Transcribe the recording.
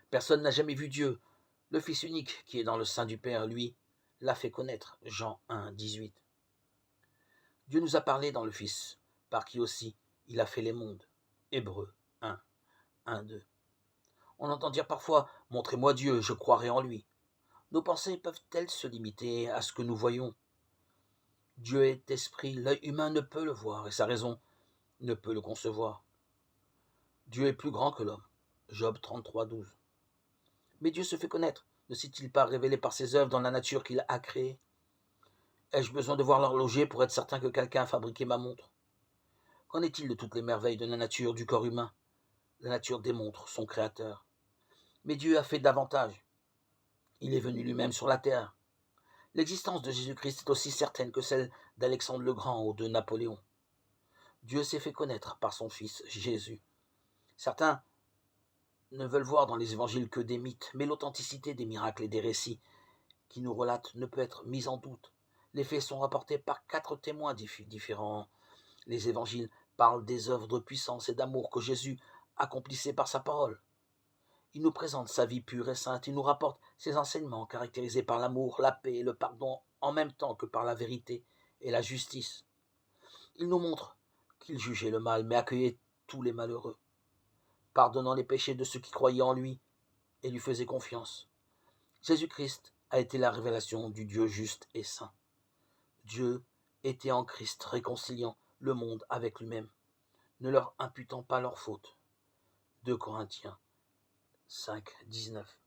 Personne n'a jamais vu Dieu. Le Fils unique qui est dans le sein du Père, lui, l'a fait connaître. Jean 1, 18. Dieu nous a parlé dans le Fils, par qui aussi il a fait les mondes. Hébreux 1, 1, 2. On entend dire parfois « Montrez-moi Dieu, je croirai en lui ». Nos pensées peuvent-elles se limiter à ce que nous voyons? Dieu est esprit, l'œil humain ne peut le voir et sa raison ne peut le concevoir. Dieu est plus grand que l'homme. Job 33, 12. Mais Dieu se fait connaître. Ne s'est-il pas révélé par ses œuvres dans la nature qu'il a créée? Ai-je besoin de voir l'horloger pour être certain que quelqu'un a fabriqué ma montre? Qu'en est-il de toutes les merveilles de la nature du corps humain? La nature démontre son créateur. Mais Dieu a fait davantage. Il est venu lui-même sur la terre. L'existence de Jésus-Christ est aussi certaine que celle d'Alexandre le Grand ou de Napoléon. Dieu s'est fait connaître par son Fils Jésus. Certains ne veulent voir dans les évangiles que des mythes, mais l'authenticité des miracles et des récits qui nous relatent ne peut être mise en doute. Les faits sont rapportés par 4 témoins différents. Les évangiles parlent des œuvres de puissance et d'amour que Jésus accomplissait par sa parole. Il nous présente sa vie pure et sainte, il nous rapporte ses enseignements caractérisés par l'amour, la paix et le pardon en même temps que par la vérité et la justice. Il nous montre qu'il jugeait le mal mais accueillait tous les malheureux, pardonnant les péchés de ceux qui croyaient en lui et lui faisaient confiance. Jésus-Christ a été la révélation du Dieu juste et saint. Dieu était en Christ réconciliant le monde avec lui-même, ne leur imputant pas leurs fautes. 2 Corinthiens 5, 19.